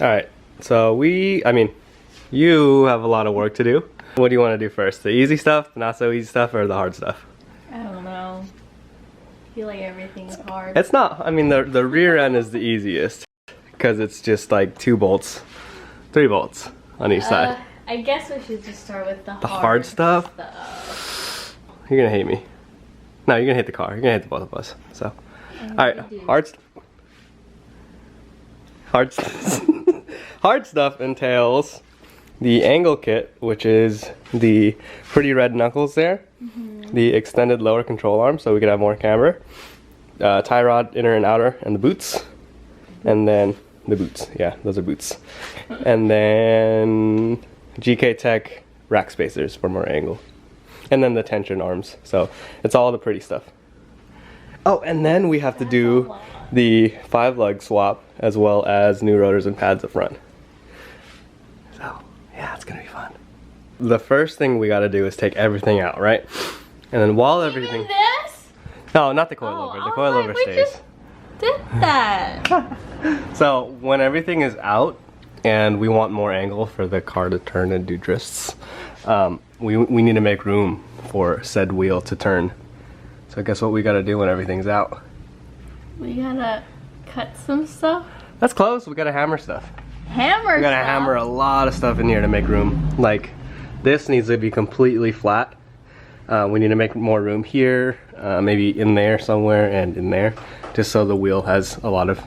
Alright, so you have a lot of work to do. What do you want to do first? The easy stuff, the not so easy stuff, or the hard stuff? I don't know. I feel like everything's hard. It's not. I mean, the rear end is the easiest because it's just like 2 bolts, 3 bolts on each side. I guess we should just start with the hard stuff. You're gonna hate me. No, you're gonna hate the car. You're gonna hate the both of us. So, all right, hard stuff entails the angle kit, which is the pretty red knuckles there, the extended lower control arm so we could have more camber, tie rod inner and outer, and the boots, and then the boots. Yeah, those are boots, and then GK Tech rack spacers for more angle, and then the tension arms. So it's all the pretty stuff. Oh, and then we have to do the 5-lug swap as well as new rotors and pads up front. So yeah, it's gonna be fun. The first thing we gotta do is take everything out, right? And then while everything... this? No, not the coilover. The coilover stays. We just did that. So when everything is out and we want more angle for the car to turn and do drifts, we need to make room for said wheel to turn. So guess what we gotta do when everything's out? We gotta cut some stuff. That's close. We gotta hammer stuff. Hammer We gotta hammer a lot of stuff in here to make room. Like, this needs to be completely flat. We need to make more room here, maybe in there somewhere and in there, just so the wheel has a lot of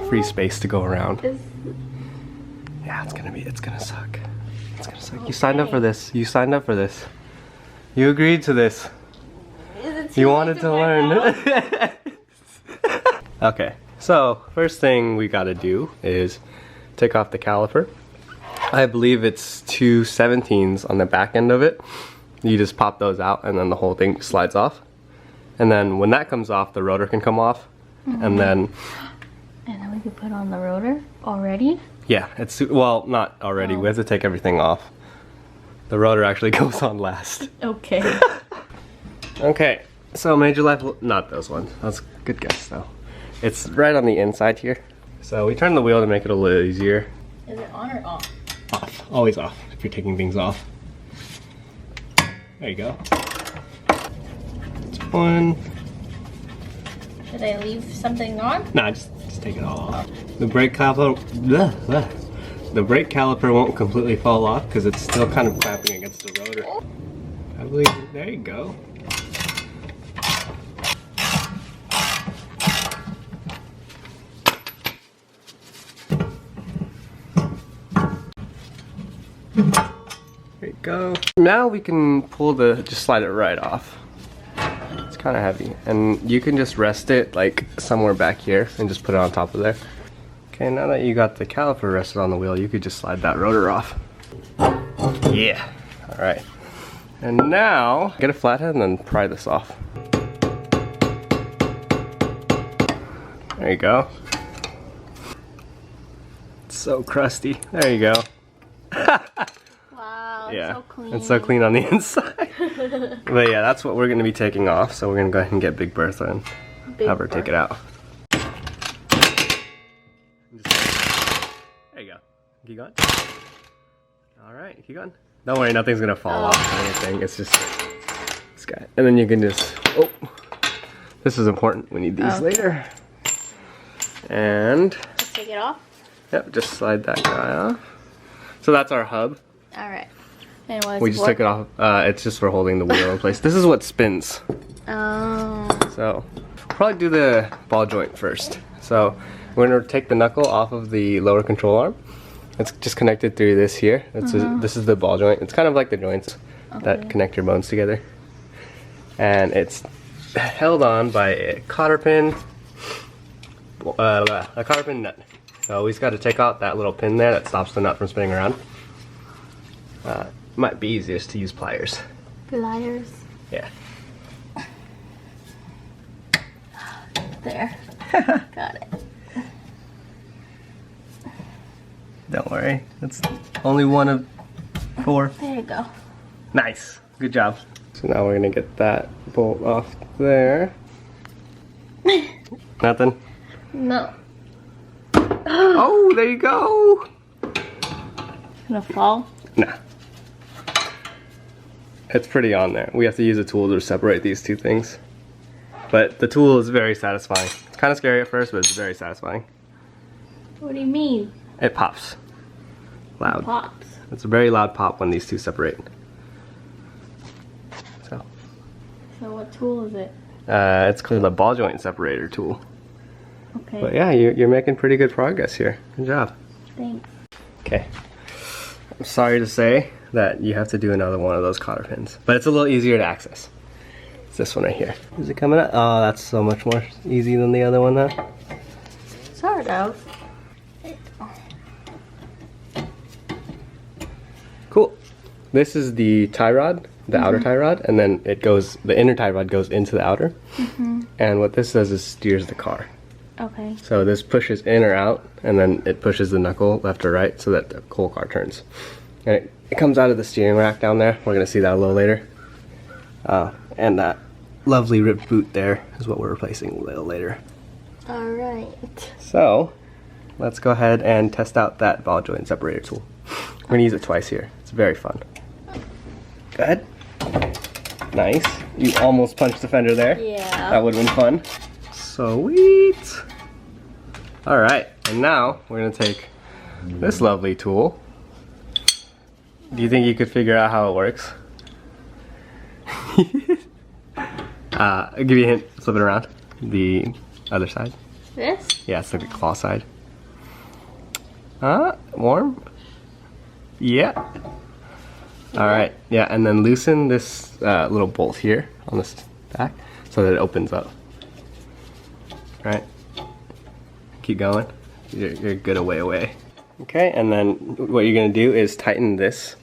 free space to go around. Yeah, it's gonna suck. It's gonna suck. Okay. You signed up for this. You signed up for this. You agreed to this. You wanted to learn. Okay, so first thing we gotta do is take off the caliper. I believe it's 2 17s on the back end of it. You just pop those out and then the whole thing slides off. And then when that comes off, the rotor can come off. And then we can put on the rotor already? Yeah, it's, well, not already. We have to take everything off. The rotor actually goes on last. Okay. Okay, so Major Life, not those ones. That's a good guess though. It's right on the inside here. So we turn the wheel to make it a little easier. Is it on or off? Off, always off if you're taking things off. There you go. That's one. Should I leave something on? Nah, just take it all off. The brake caliper, the brake caliper won't completely fall off because it's still kind of clamping against the rotor. I believe, there you go. There you go. Now we can pull just slide it right off. It's kind of heavy, and you can just rest it like somewhere back here and just put it on top of there. Okay, now that you got the caliper rested on the wheel, you could just slide that rotor off. Yeah, all right. And now, get a flathead and then pry this off. There you go. It's so crusty. There you go. Wow, yeah, so clean. It's so clean on the inside. But yeah, that's what we're gonna be taking off. So we're gonna go ahead and get Big Bertha and have her take it out. There you go. Keep going. All right, keep going. Don't worry, nothing's gonna fall off or anything. It's just this guy. And then you can just, oh, this is important. We need these later. And just take it off? Yep, just slide that guy off. So that's our hub. All right. And what is we just took it off. It's just for holding the wheel in place. This is what spins. Oh. So probably do the ball joint first. So we're gonna take the knuckle off of the lower control arm. It's just connected through this here. This is the ball joint. It's kind of like the joints that connect your bones together. And it's held on by a cotter pin nut. So we just got to take out that little pin there that stops the nut from spinning around. Might be easiest to use pliers. Pliers? Yeah. There. Got it. Don't worry. That's only one of 4. There you go. Nice. Good job. So now we're going to get that bolt off there. Nothing? No. Oh, there you go. Gonna fall? Nah. It's pretty on there. We have to use a tool to separate these two things. But the tool is very satisfying. It's kind of scary at first, but it's very satisfying. What do you mean? It pops. Loud. It pops. It's a very loud pop when these two separate. So what tool is it? It's called a ball joint separator tool. Okay. But yeah, you're making pretty good progress here. Good job. Thanks. Okay. I'm sorry to say that you have to do another one of those cotter pins, but it's a little easier to access. It's this one right here. Is it coming up? Oh, that's so much more easy than the other one, huh? Sort of. Cool. This is the tie rod, the outer tie rod, and then it goes, the inner tie rod goes into the outer. And what this does is steers the car. Okay. So this pushes in or out, and then it pushes the knuckle left or right so that the whole car turns. And it comes out of the steering rack down there. We're gonna see that a little later. And that lovely ripped boot there is what we're replacing a little later. Alright. So, let's go ahead and test out that ball joint separator tool. We're gonna use it twice here. It's very fun. Go ahead. Nice. You almost punched the fender there. Yeah. That would have been fun. Sweet. Alright, and now we're gonna take this lovely tool. Do you think you could figure out how it works? I'll give you a hint. Flip it around. The other side. This? Yeah, it's like the claw side. Warm? Yeah. Alright, yeah, and then loosen this little bolt here on this back so that it opens up. Right? Keep going. You're good away. Okay, and then what you're gonna do is tighten this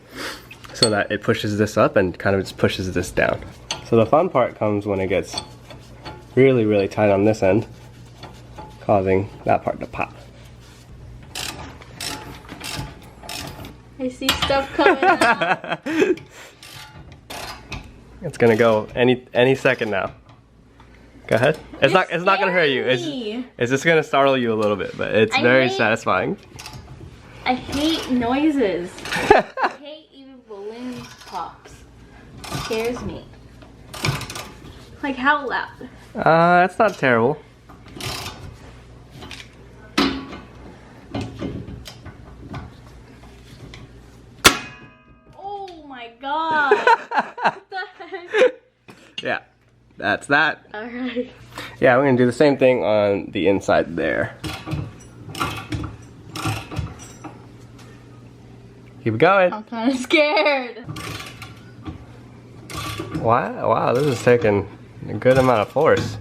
so that it pushes this up and kind of just pushes this down. So the fun part comes when it gets really, really tight on this end, causing that part to pop. I see stuff coming out. It's gonna go any second now. Go ahead. It's not gonna hurt you. It's just gonna startle you a little bit, but it's very satisfying. I hate noises. I hate even balloon pops. It scares me. Like how loud? That's not terrible. Oh my god. What the heck? Yeah, that's that. Alright. Yeah, we're gonna do the same thing on the inside there. Keep going. I'm kind of scared. Wow, this is taking a good amount of force.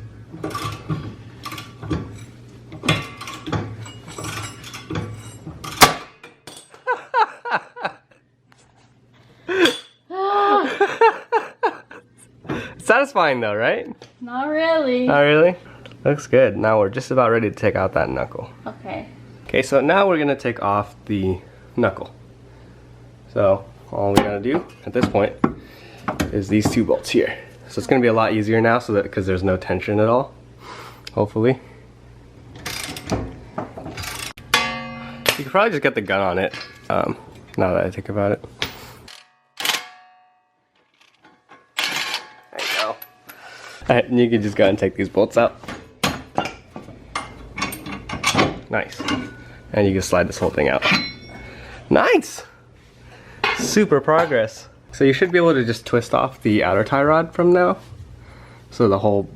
Satisfying though, right? Not really. Not really? Looks good. Now we're just about ready to take out that knuckle. Okay. Okay, so now we're gonna take off the knuckle. So all we gotta do at this point is these two bolts here. So it's gonna be a lot easier now, so that because there's no tension at all, hopefully. You could probably just get the gun on it. Now that I think about it. There you go. Alright, and you can just go ahead and take these bolts out. Nice. And you can slide this whole thing out. Nice! Super progress. So you should be able to just twist off the outer tie rod from now. So that whole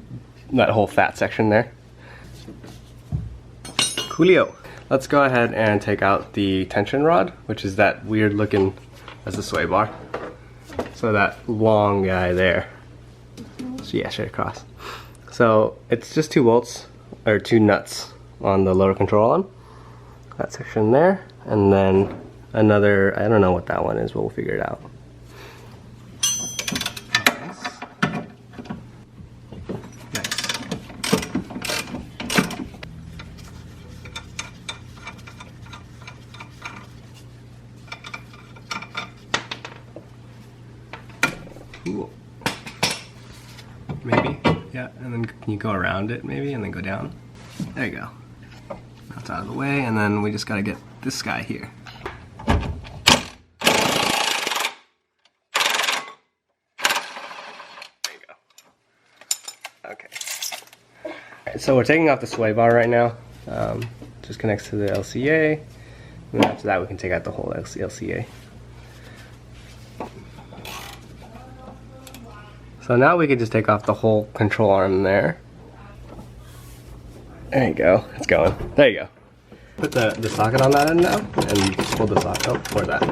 fat section there. Coolio. Let's go ahead and take out the tension rod, which is that weird looking, as a sway bar. So that long guy there. So yeah, straight across. So it's just 2 bolts, or 2 nuts on the lower control arm. That section there, and then another, I don't know what that one is, but we'll figure it out. Cool. Maybe, yeah, and then can you go around it maybe, and then go down? There you go. That's that's out of the way, and then we just gotta get this guy here. There you go. Okay. Alright, so we're taking off the sway bar right now. Just connects to the LCA. And then after that we can take out the whole LCA. So now we can just take off the whole control arm there. There you go, it's going. There you go. Put the socket on that end now, and pull the socket out for that.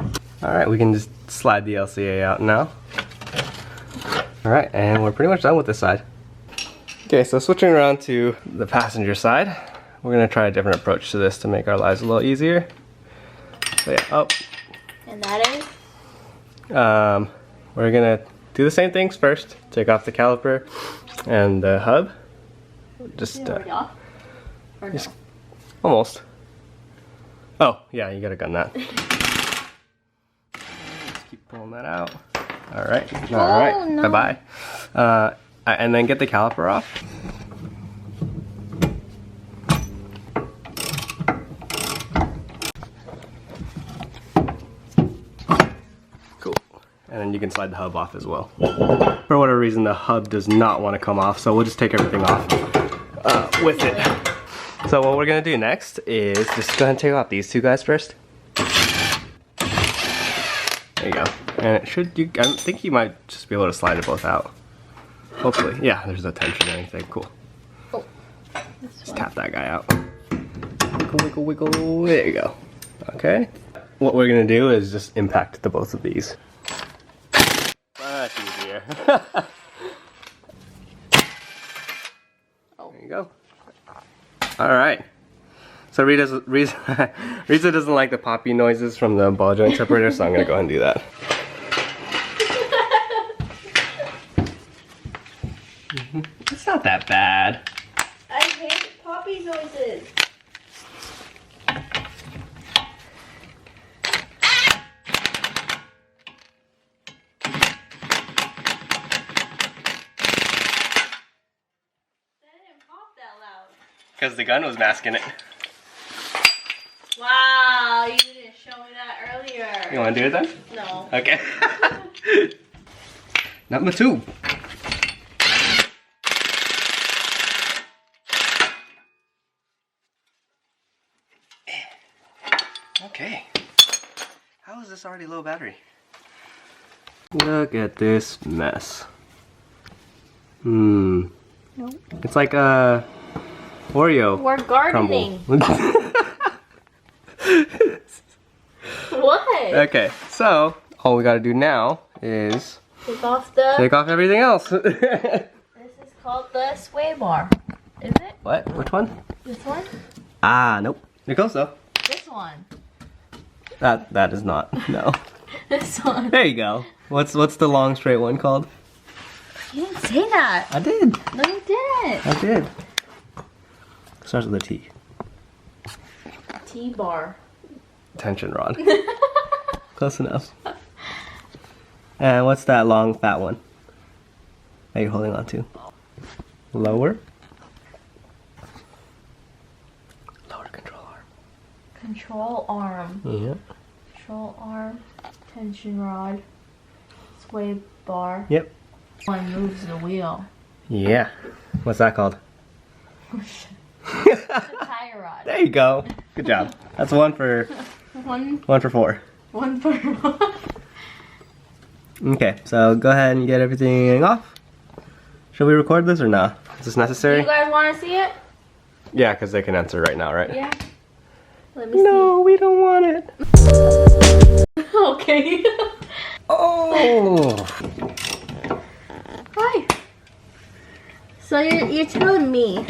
Alright, we can just slide the LCA out now. Alright, and we're pretty much done with this side. Okay, so switching around to the passenger side, we're gonna try a different approach to this to make our lives a little easier. So yeah, oh. And that is? We're gonna do the same things first. Take off the caliper and the hub. Just, Or just no? almost. Oh, yeah, you gotta gun that. Just keep pulling that out. Alright, alright, no. bye-bye. And then get the caliper off. Cool. And then you can slide the hub off as well. For whatever reason, the hub does not want to come off, so we'll just take everything off with it. So what we're gonna do next is just go ahead and take off these two guys first. There you go. And it should, I think you might just be able to slide it both out. Hopefully. Yeah, there's no tension or anything. Cool. Oh, just tap that guy out. Wiggle, wiggle, wiggle. There you go. Okay. What we're gonna do is just impact the both of these. Much easier. There you go. Alright. So Rizza doesn't like the poppy noises from the ball joint separator, so I'm gonna go ahead and do that. It's not that bad. I hate poppy noises. Because the gun was masking it. Wow, you didn't show me that earlier. You want to do it then? No. Okay. Number 2. Okay. How is this already low battery? Look at this mess. Nope. It's like a Oreo. We're gardening. What? Okay, so all we gotta do now is Take off everything else. This is called the sway bar. Is it? What? Which one? This one? Ah, nope. You're close though. This one. That is not. No. This one. There you go. What's the long straight one called? You didn't say that. I did. No, you didn't. I did. Starts with a T. T-bar. Tension rod. Close enough. And what's that long fat one that you're holding on to? Lower. Lower control arm. Control arm. Yeah. Control arm. Tension rod. Sway bar. Yep. One moves the wheel. Yeah. What's that called? The tire rod. There you go. Good job. That's one for 4. One for one. Okay, so go ahead and get everything off. Should we record this or not? Is this necessary? You guys want to see it? Yeah, because they can answer right now, right? Yeah. Let me No, we don't want it. Okay. Oh. Hi. So you're telling me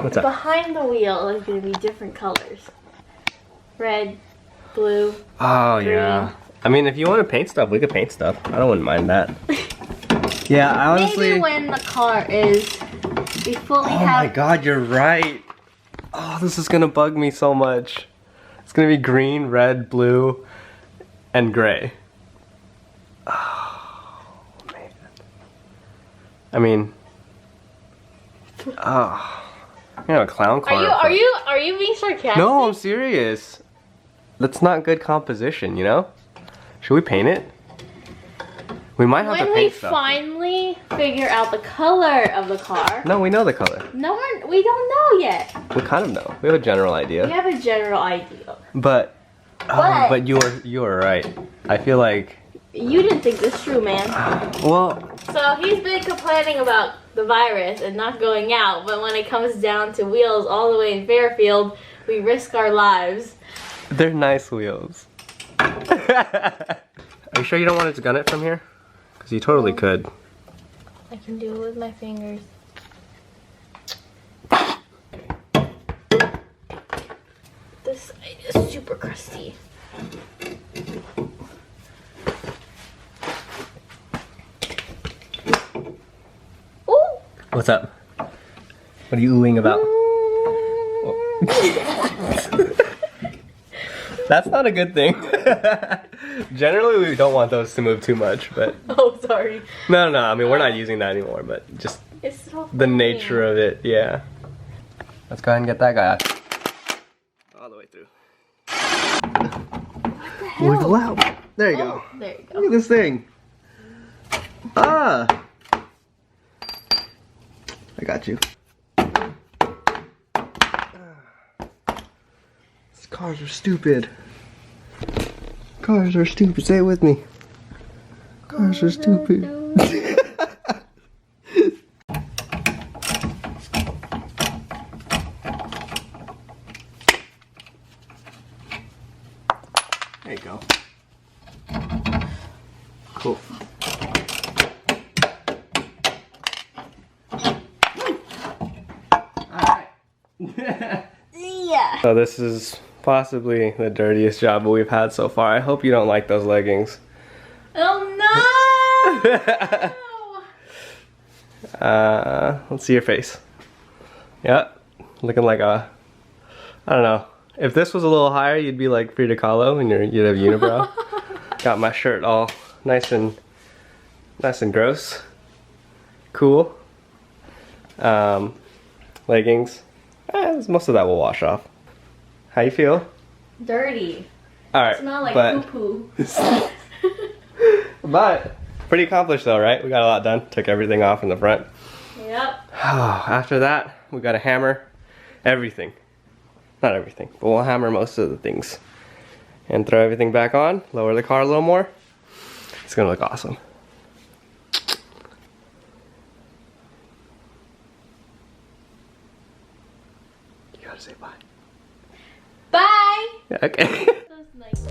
What's up? behind the wheel is going to be different colors. Red, blue. Oh, yeah. I mean, if you want to paint stuff, we could paint stuff. I wouldn't mind that. Yeah, I honestly... Maybe when the car is... We fully Oh have... my god, you're right. Oh, this is going to bug me so much. It's going to be green, red, blue, and gray. Oh, man. I mean... Oh. You know, a clown car. Are you being sarcastic? No, I'm serious. That's not good composition, you know? Should we paint it? We might have to paint When we stuff. finally figure out the color of the car. No, we know the color. No, we don't know yet. We kind of know. We have a general idea. We have a general idea. But you were right. I feel like you didn't think this through, man. Well, so he's been complaining about the virus and not going out, but when it comes down to wheels all the way in Fairfield, we risk our lives. They're nice wheels. Are you sure you don't want to gun it from here? Because you totally could. I can do it with my fingers. This side is super crusty. Ooh! What's up? What are you oohing about? That's not a good thing. Generally, we don't want those to move too much, but... Oh, sorry. No, I mean, we're not using that anymore, but just It's so the funny. nature of it, yeah. Let's go ahead and get that guy out. All the way through. What the hell? Wiggle out. There you go. There you Look go. at this thing. Ah! I got you. These cars are stupid. Cars are stupid. Say it with me. Cars are stupid. There you go. Cool. Alright. Yeah. So this is possibly the dirtiest job we've had so far. I hope you don't like those leggings. Oh no! Let's see your face. Yep. Looking like a, I don't know. If this was a little higher, you'd be like Frida Kahlo and you'd have unibrow. Got my shirt all nice and gross. Cool. Leggings. Most of that will wash off. How you feel? Dirty. All right. Smell like but, poo-poo. but pretty accomplished though, right? We got a lot done. Took everything off in the front. Yep. After that, we got to hammer everything. Not everything, but we'll hammer most of the things. And throw everything back on, lower the car a little more. It's gonna look awesome. You gotta say bye. Bye! Yeah, okay. That was nice.